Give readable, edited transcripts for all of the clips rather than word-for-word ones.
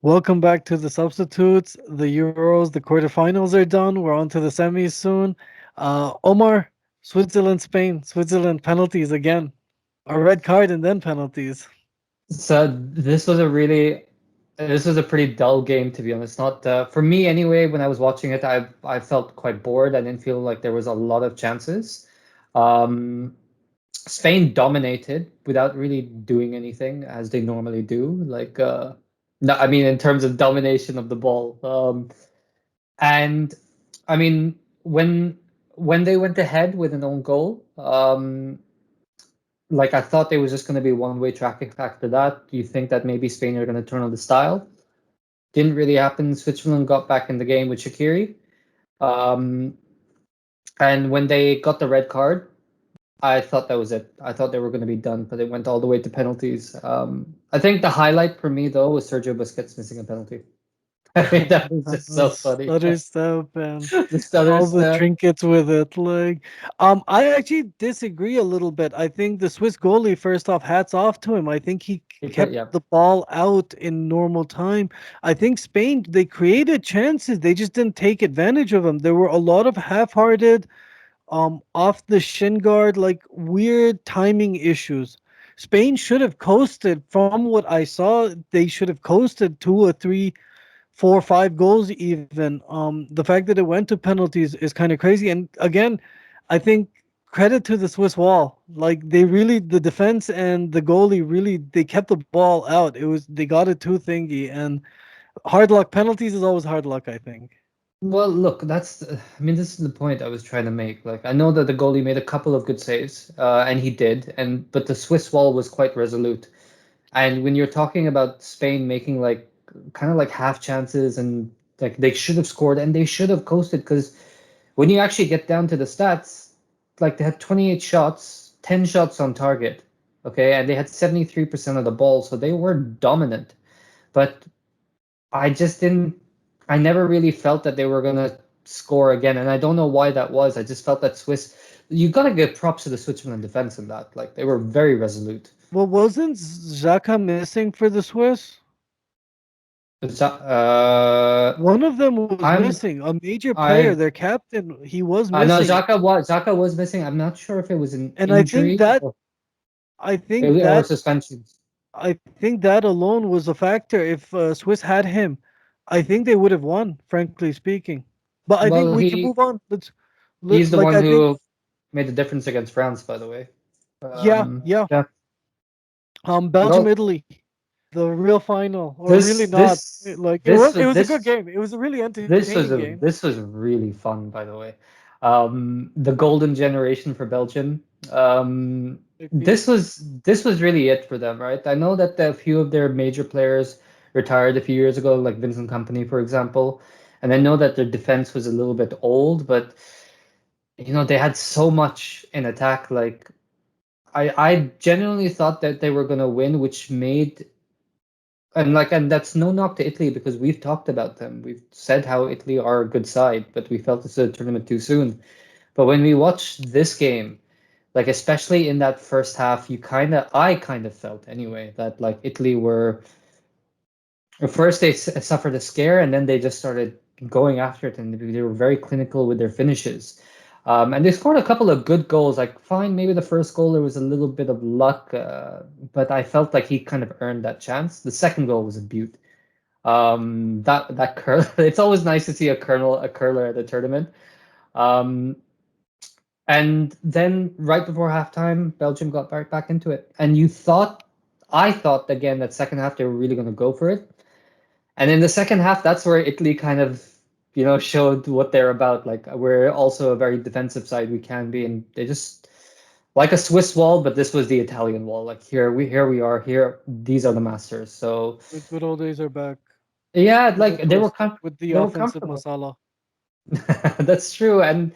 Welcome back to the substitutes. The Euros, the quarterfinals are done. We're on to the semis soon. Omar, Switzerland, Spain, Switzerland penalties again. A red card and then penalties. So this was a pretty dull game, to be honest. Not for me anyway. When I was watching it, I felt quite bored. I didn't feel like there was a lot of chances. Um, Spain dominated without really doing anything as they normally do. No, I mean in terms of domination of the ball. And I mean when they went ahead with an own goal, like I thought there was just going to be one-way traffic after that. You think that maybe Spain are going to turn on the style. Didn't really happen. Switzerland got back in the game with Shaqiri. Um, and when they got the red card, I thought that was it. I thought they were going to be done, but it went all the way to penalties. I think the highlight for me, though, was Sergio Busquets missing a penalty. I mean, that was The just so funny. stutter step and The stutter all the step. trinkets with it. I actually disagree a little bit. I think the Swiss goalie, first off, hats off to him. I think he kept Yeah. the ball out in normal time. I think Spain, they created chances. They just didn't take advantage of them. There were a lot of half-hearted, off the shin guard, like weird timing issues. Spain should have coasted. From what I saw, they should have coasted two or three, four, 5 goals even. The fact that it went to penalties is kind of crazy. And again, I think credit to the Swiss wall. Like they really, the defense and the goalie really, they kept the ball out. They got it too thingy. And hard luck penalties is always hard luck, I think. Well, look, I mean, this is the point I was trying to make. Like, I know that the goalie made a couple of good saves, and he did, but the Swiss wall was quite resolute. And when you're talking about Spain making like kind of like half chances and like they should have scored and they should have coasted because when you actually get down to the stats, like they had 28 shots, 10 shots on target, okay, and they had 73% of the ball, so they were dominant. But I just didn't. I never really felt that they were gonna score again, and I don't know why that was. I just felt that Swiss. You gotta give props to the Switzerland defense in that. Like they were very resolute. Well, wasn't Xhaka missing for the Swiss? Uh, One of them was I'm missing. A major player, I their captain, he was I know missing. Xhaka was missing. I'm not sure if it was an And injury I think or that suspension. I think that alone was a factor. If Swiss had him, I think they would have won, frankly speaking. But I think Well, we can move on. he's the Like one I think, who made the difference against France, by the way. yeah, yeah. Yeah. Belgium, Well, Italy, the real final, or really this not. this It was a good game. It was a really entertaining game. this was really fun, by the way. The golden generation for Belgium. Agreed. This was really it for them, right? I know that a few of their major players retired a few years ago, like Vincent Company, for example, and I know that their defense was a little bit old, but they had so much in attack. Like I genuinely thought that they were gonna win, which made and that's no knock to Italy because we've talked about them. We've said how Italy are a good side, but we felt this was a tournament too soon. But when we watched this game, like especially in that first half, I kind of felt anyway that like Italy were at first they suffered a scare and then they just started going after it and they were very clinical with their finishes. And they scored a couple of good goals. Like, fine, maybe the first goal there was a little bit of luck, but I felt like he kind of earned that chance. The second goal was a beaut. That curl. It's always nice to see a curler at a tournament. Um, and then right before halftime, Belgium got back into it. And I thought again that second half they were really going to go for it. And in the second half, that's where Italy kind of, showed what they're about. Like we're also a very defensive side we can be, and they just like a Swiss wall, but this was the Italian wall. Like here we are here. These are the masters. So The good old days are back yeah, with the like twist, with the they were offensive comfortable. masala. That's true, and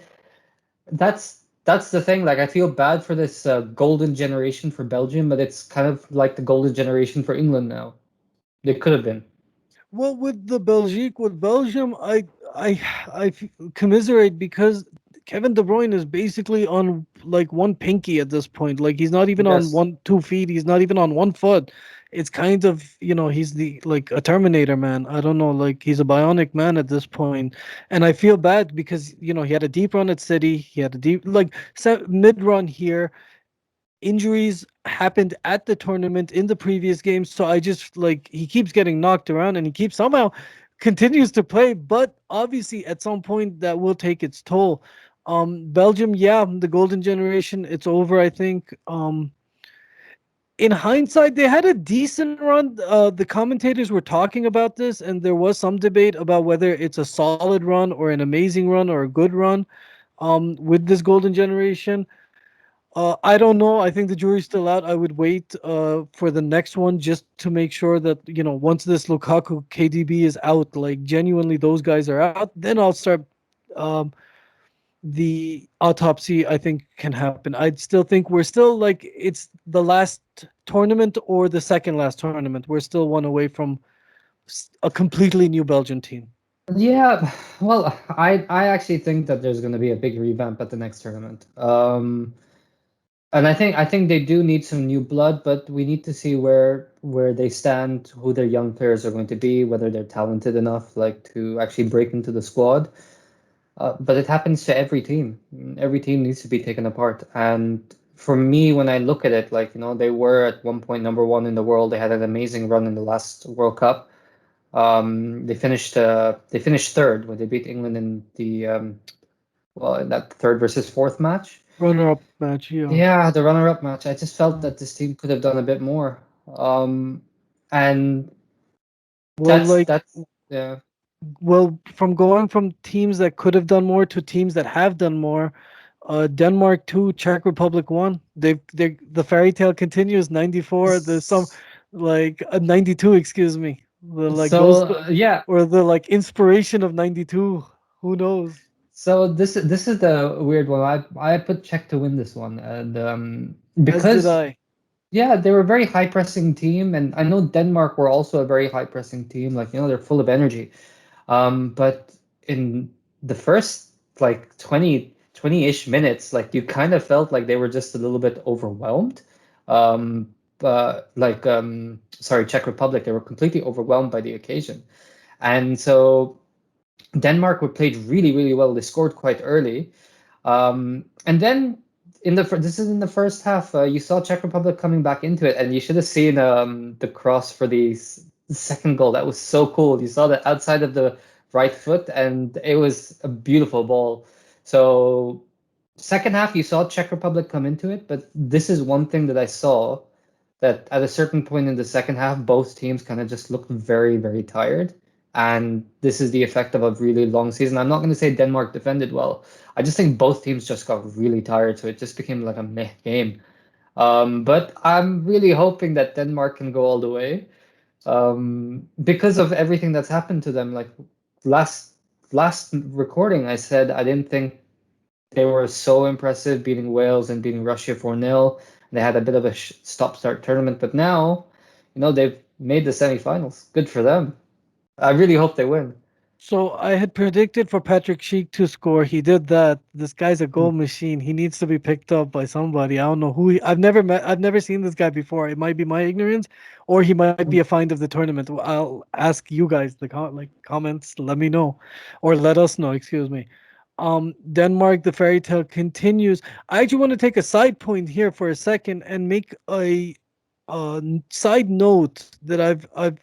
that's the thing. Like I feel bad for this golden generation for Belgium, but it's kind of like the golden generation for England now. They could have been. Well, with Belgium, commiserate because Kevin De Bruyne is basically on like one pinky at this point. Like he's not even on Yes. one 2 feet. He's not even on one foot. it's kind of, he's the like a Terminator man. I don't know, like he's a bionic man at this point. And I feel bad because, he had a deep run at City, he had a deep like mid run here. Injuries happened at the tournament in the previous games, so I just like he keeps getting knocked around and he keeps somehow continues to play, but obviously at some point that will take its toll. Belgium, yeah, the golden generation, it's over, I think. In hindsight, they had a decent run. The commentators were talking about this, and there was some debate about whether it's a solid run or an amazing run or a good run. With this golden generation, I don't know. I think the jury's still out. I would wait for the next one just to make sure that, once this Lukaku KDB is out, like genuinely those guys are out, then I'll start. Um, the autopsy, I think, can happen. I still think we're still like it's the last tournament or the second last tournament. We're still one away from a completely new Belgian team. Yeah, well, I actually think that there's going to be a big revamp at the next tournament. And I think they do need some new blood, but we need to see where they stand, who their young players are going to be, whether they're talented enough like to actually break into the squad. But it happens to every team. Every team needs to be taken apart. And for me, when I look at it, like, they were at one point number one in the world. They had an amazing run in the last World Cup. They finished third when they beat England in the well, in that third versus fourth match. Runner up match, yeah. Yeah, the runner-up match. I just felt that this team could have done a bit more. And Well, that's like, that's yeah. well, from going from teams that could have done more to teams that have done more, Denmark 2, Czech Republic 1. The fairy tale continues. 94. There's some like 92, excuse me. The like So those yeah, or the like inspiration of 92. Who knows? so this is the weird one. I put Czech to win this one, and As did because I. yeah, they were a very high pressing team, and I know Denmark were also a very high pressing team. Like, they're full of energy. But in the first like 20-ish minutes, like you kind of felt like they were just a little bit overwhelmed. But like, sorry, Czech Republic, they were completely overwhelmed by the occasion. And so Denmark were played really, really well. They scored quite early. And then this is in the first half. You saw Czech Republic coming back into it, and you should have seen the cross for the second goal. That was so cool. You saw the outside of the right foot, and it was a beautiful ball. So second half, you saw Czech Republic come into it, but this is one thing that I saw that at a certain point in the second half, both teams kind of just looked very, very tired. And this is the effect of a really long season. I'm not going to say Denmark defended well. I just think both teams just got really tired, so it just became like a meh game. But I'm really hoping that Denmark can go all the way because of everything that's happened to them. Like last last recording, I said I didn't think they were so impressive, beating Wales and beating Russia 4-0. They had a bit of a stop-start tournament, but now, they've made the semifinals. Good for them. I really hope they win. So I had predicted for Patrick Sheik to score. He did that. This guy's a goal machine. He needs to be picked up by somebody. I don't know who. I've never met. I've never seen this guy before. It might be my ignorance, or he might be a find of the tournament. I'll ask you guys the comments. Let me know, or let us know. Excuse me. Denmark, the fairy tale continues. I actually want to take a side point here for a second and make a side note that I've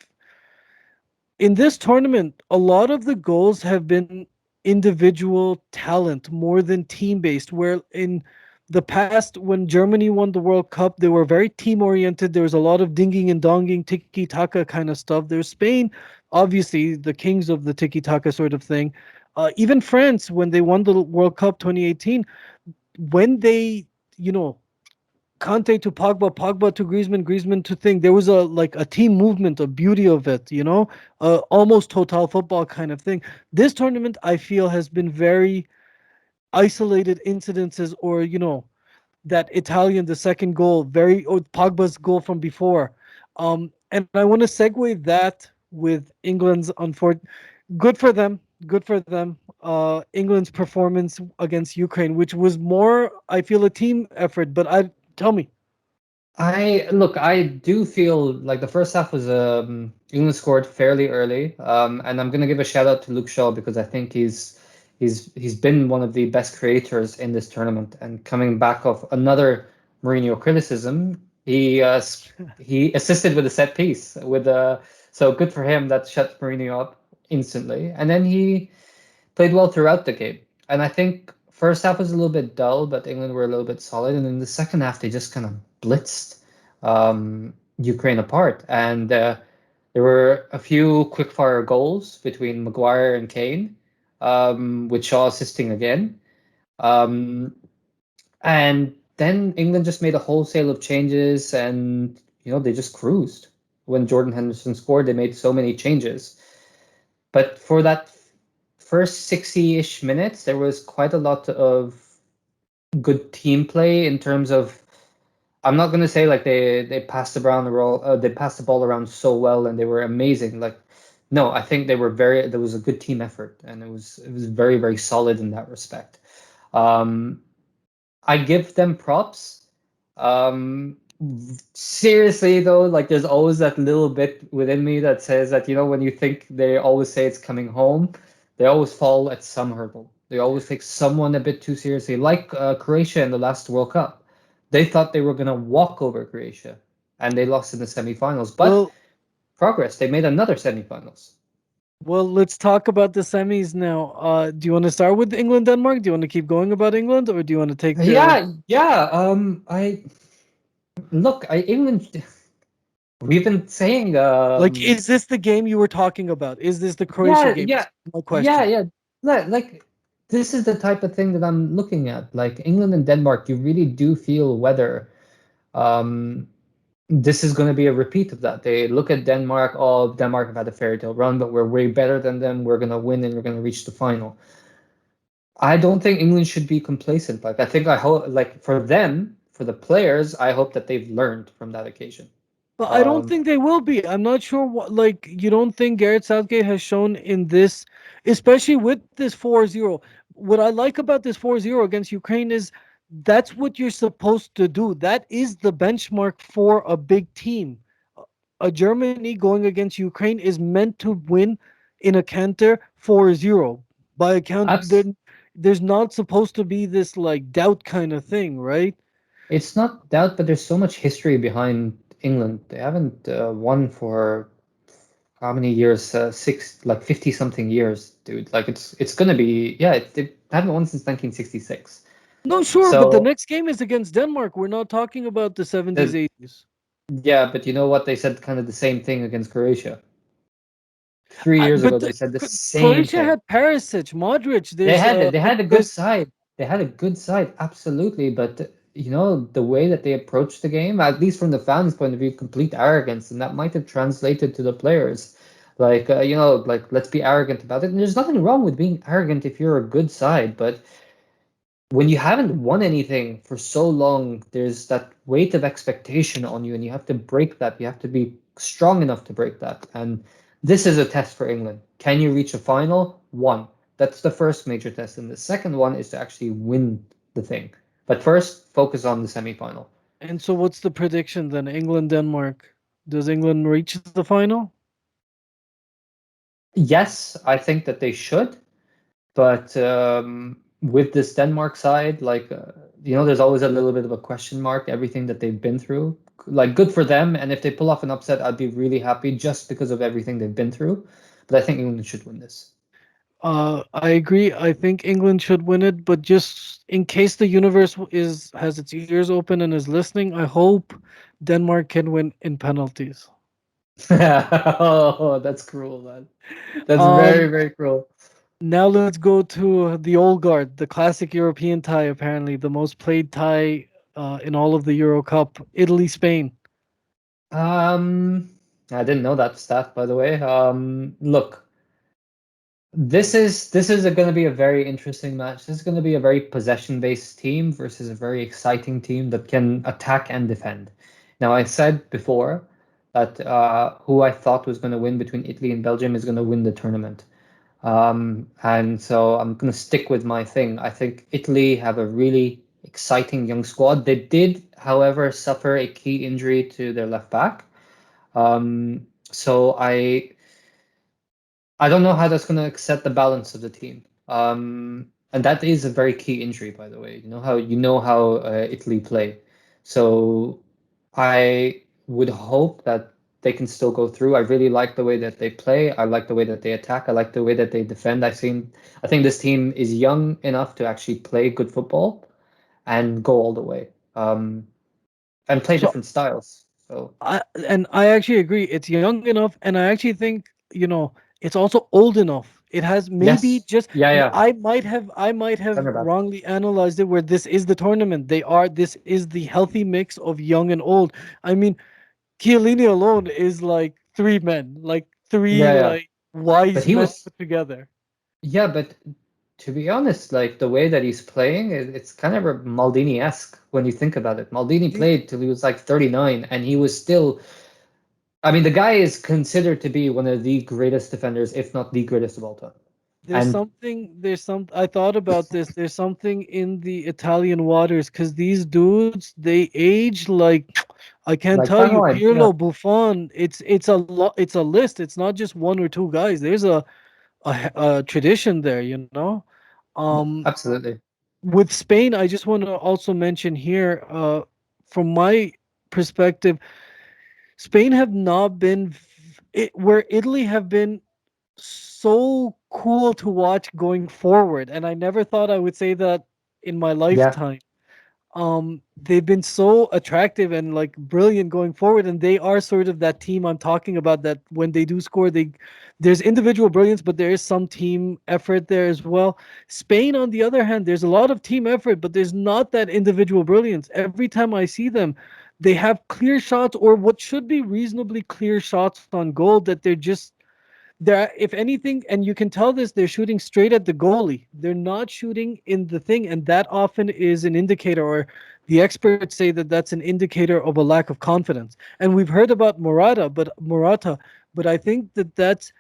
in this tournament, a lot of the goals have been individual talent more than team based. Where in the past, when Germany won the World Cup, they were very team oriented. There was a lot of dinging and donging, tiki taka kind of stuff. There's Spain, obviously, the kings of the tiki taka sort of thing. Even France, when they won the World Cup 2018, when they, you know, Kante to Pogba, Pogba to Griezmann, Griezmann to Thing. There was a like a team movement, a beauty of it, almost total football kind of thing. This tournament, I feel, has been very isolated incidences, or that Italian, the second goal, very or Pogba's goal from before. And I want to segue that with England's good for them, good for them. England's performance against Ukraine, which was more, I feel, a team effort. But tell me. I do feel like the first half was England scored fairly early, and I'm gonna give a shout out to Luke Shaw because I think he's been one of the best creators in this tournament. And coming back off another Mourinho criticism, he assisted with a set piece with so good for him. That shut Mourinho up instantly, and then he played well throughout the game. And I think first half was a little bit dull, but England were a little bit solid. And in the second half, they just kind of blitzed Ukraine apart. And there were a few quick-fire goals between Maguire and Kane, with Shaw assisting again. Um, and then England just made a wholesale of changes, and they just cruised. When Jordan Henderson scored, they made so many changes. But for that first 60-ish minutes, there was quite a lot of good team play in terms of. I'm not going to say like they passed they passed the ball around so well and they were amazing. Like, no, I think there was a good team effort and it was very very solid in that respect. Um, I give them props. Um, Seriously though, like there's always that little bit within me that says that, when you think they always say it's coming home, they always fall at some hurdle. They always take someone a bit too seriously, like Croatia in the last World Cup. They thought they were gonna walk over Croatia, and they lost in the semifinals. But Well, progress, they made another semifinals. well, let's talk about the semis now. Do you want to start with England Denmark? Do you want to keep going about England, or do you want to take the Yeah, yeah. I look, I England. We've been saying, like? Is this the game you were talking about? Is this the Croatia yeah, game? yeah, My yeah, question. yeah. Like this is the type of thing that I'm looking at. Like England and Denmark, you really do feel whether um this is going to be a repeat of that. They look at Denmark, oh, Denmark have had a fairy tale run, but we're way better than them. We're going to win and we're going to reach the final. I don't think England should be complacent. Like I hope, like for them, for the players, I hope that they've learned from that occasion. But I don't Um, think they will be. I'm not sure what, like, you don't think Gareth Southgate has shown in this, especially with this 4-0. What I like about this 4-0 against Ukraine is that's what you're supposed to do. That is the benchmark for a big team. A Germany going against Ukraine is meant to win in a canter 4-0. By account, abs there's not supposed to be this like doubt kind of thing, right? It's not doubt, but there's so much history behind England. They haven't won for how many years? Like 50 something years, dude. Like it's gonna be, yeah. They haven't won since 1966. No, sure, but the So next game is against Denmark. We're not talking about the 70s, the 80s. yeah, but you know what? They said kind of the same thing against Croatia 3 years ago. But They said the same Croatia thing. had Perisic, Modric. There's They a had a good good. side. They had a good side, absolutely. But the way that they approached the game, at least from the fans' point of view, complete arrogance, and that might have translated to the players. Like like let's be arrogant about it. And there's nothing wrong with being arrogant if you're a good side, but when you haven't won anything for so long, there's that weight of expectation on you, and you have to break that. You have to be strong enough to break that. And this is a test for England. Can you reach a final? One. That's the first major test. And the second one is to actually win the thing. But first, focus on the semi-final. And so, what's the prediction then? England, Denmark. Does England reach the final? Yes, I think that they should. But with this Denmark side, like there's always a little bit of a question mark. Everything that they've been through, like good for them. And if they pull off an upset, I'd be really happy just because of everything they've been through. But I think England should win this. I agree. I think England should win it, but just in case the universe is has its ears open and is listening, I hope Denmark can win in penalties. Oh, that's cruel, man. That's very, Um, very cruel. Now let's go to the old guard, the classic European tie, apparently the most played tie in all of the Euro Cup, Italy, Spain. Um, I didn't know that stat, by the way. Look, this is going to be a very interesting match. This is going to be a very possession-based team versus a very exciting team that can attack and defend. Now, I said before that who I thought was going to win between Italy and Belgium is going to win the tournament. And so I'm going to stick with my thing. I think Italy have a really exciting young squad. They did, however, suffer a key injury to their left back. So I don't know how that's going to set the balance of the team. And that is a very key injury, by the way. You know how Italy play. So I would hope that they can still go through. I really like the way that they play. I like the way that they attack. I like the way that they defend. I think this team is young enough to actually play good football and go all the way. And play So different styles. So I actually agree. It's young enough, and I actually think, it's also old enough. It has maybe yes, just yeah, yeah, I might have center back. wrongly analyzed it where this is the tournament. This is the healthy mix of young and old. I mean, Chiellini alone is like three men, like three Yeah, yeah. like But wise he men was put together. Yeah, but to be honest, like the way that he's playing, it's kind of Maldini-esque when you think about it. Maldini The- played till he was like 39, and he was still. I mean, the guy is considered to be one of the greatest defenders, if not the greatest of all time. And I thought about this. There's something in the Italian waters because these dudes, they age like I can't like tell you, timeline, yeah, Pirlo, Buffon. It's a lot. It's a list. It's not just one or two guys. There's a tradition there, you know. Um, absolutely. with Spain, I just want to also mention here, from my perspective, Spain have not been where Italy have been so cool to watch going forward. And I never thought I would say that in my Yeah, lifetime. They've been so attractive and like brilliant going forward, and they are sort of that team I'm talking about that when they do score, there's individual brilliance, but there is some team effort there as well. Spain, on the other hand, there's a lot of team effort, but there's not that individual brilliance. Every time I see them, they have clear shots or what should be reasonably clear shots on goal that they're, if anything, and you can tell this, they're shooting straight at the goalie. They're not shooting in the thing, and that often is an indicator, or the experts say that that's an indicator of a lack of confidence. And we've heard about Morata, but I think that that's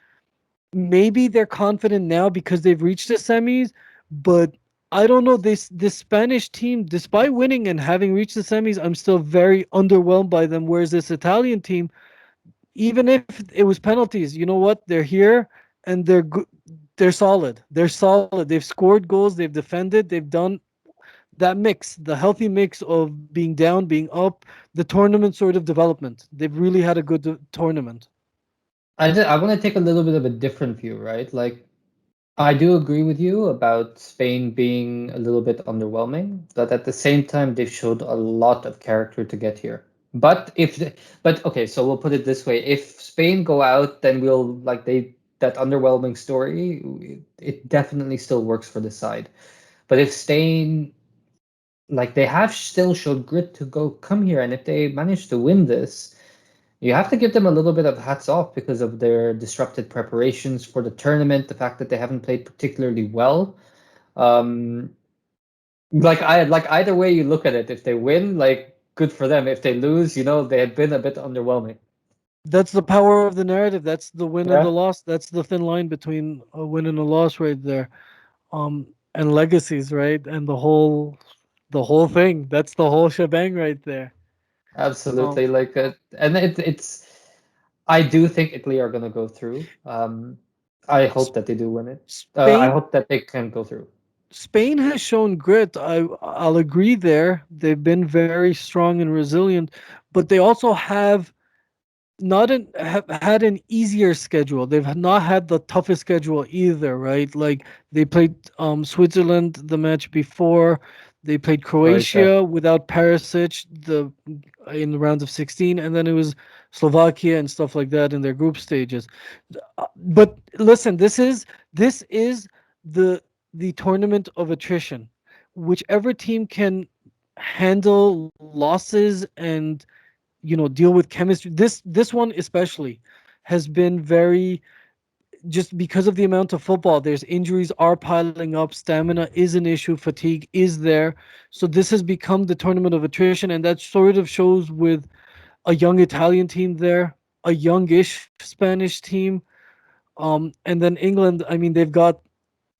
maybe they're confident now because they've reached the semis, but I don't know, this Spanish team, despite winning and having reached the semis, I'm still very underwhelmed by them. Whereas this Italian team, even if it was penalties, you know what? They're here and they're good. They're solid. They're solid. They've scored goals. They've defended. They've done that mix, the healthy mix of being down, being up, the tournament sort of development. They've really had a good tournament. I want to take a little bit of a different view, right? Like I do agree with you about Spain being a little bit underwhelming, but at the same time, they've showed a lot of character to get here. But okay, so we'll put it this way: if Spain go out, then we'll like they that underwhelming story. It definitely still works for the side. But if Spain, like they have still showed grit to go come here, and if they manage to win this, you have to give them a little bit of hats off because of their disrupted preparations for the tournament, the fact that they haven't played particularly well. Um, like either way you look at it, if they win, like good for them. If they lose, they had been a bit underwhelming. That's the power of the narrative. That's the win and the Yeah, loss. That's the thin line between a win and a loss right there. And legacies, right? And the whole thing. That's the whole shebang right there. Um, absolutely. And it's. I do think Italy are going to go through. I S- hope that they do win it. I Spain hope that they can go through. Spain has shown grit. I'll agree there. They've been very strong and resilient, but they also have had an easier schedule. They've not had the toughest schedule either, right? Like they played Switzerland the match before. They played Croatia. Croatia without Perisic in the rounds of 16, and then it was Slovakia and stuff like that in their group stages. But listen, this is the the tournament of attrition. Whichever team can handle losses and deal with chemistry, this one especially has been very, just because of the amount of football, there's injuries are piling up, stamina is an issue, fatigue is there. So this has become the tournament of attrition, and that sort of shows with a young Italian team there, a youngish Spanish team, and then England. I mean, they've got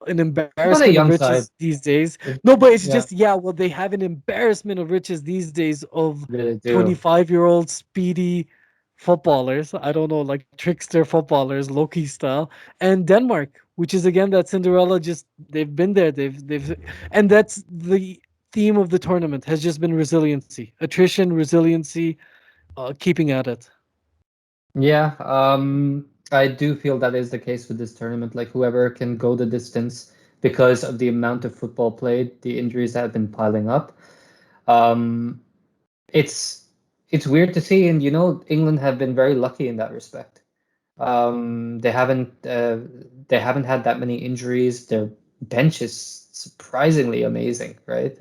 an They've got a embarrassment of young side. riches these days. They- No, but it's Yeah, just, yeah, well, they have an embarrassment of riches these days of really do. 25-year-old speedy footballers. I don't know, like trickster footballers, Loki style, and Denmark, which is again that Cinderella. Just they've been there. They've, and that's the theme of the tournament has just been resiliency, attrition, resiliency, keeping at it. Yeah, I do feel that is the case with this tournament. Like whoever can go the distance because of the amount of football played, the injuries that have been piling up. Um, it's it's weird to see, and England have been very lucky in that respect. They haven't had that many injuries. Their bench is surprisingly amazing, right?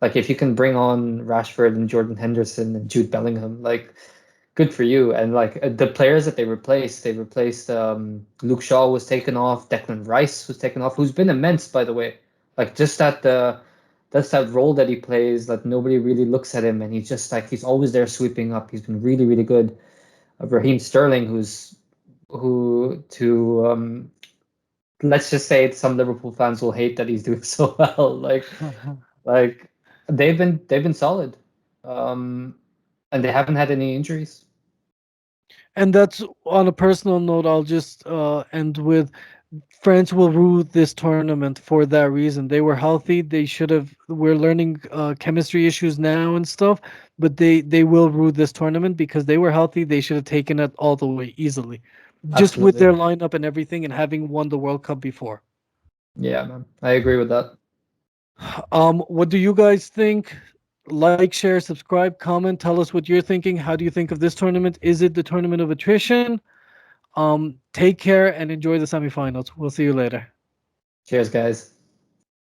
Like if you can bring on Rashford and Jordan Henderson and Jude Bellingham, like good for you. And like the players that they replaced Luke Shaw was taken off, Declan Rice was taken off, who's been immense, by the way. Like just that's that role that he plays, like nobody really looks at him and he's just like he's always there sweeping up. He's been really, really good. Raheem Sterling, who to let's just say some Liverpool fans will hate that he's doing so well. Like they've been solid. Um and they haven't had any injuries. And that's on a personal note. I'll just end with France will rue this tournament for that reason. They were healthy. They should have. We're learning chemistry issues now and stuff, but they will rue this tournament because they were healthy. They should have taken it all the way easily, just with Absolutely. their lineup and everything, and having won the World Cup before. Yeah, man. I agree with that. What do you guys think? Like, share, subscribe, comment. Tell us what you're thinking. How do you think of this tournament? Is it the tournament of attrition? Take care and enjoy the semifinals. We'll see you later. Cheers, guys.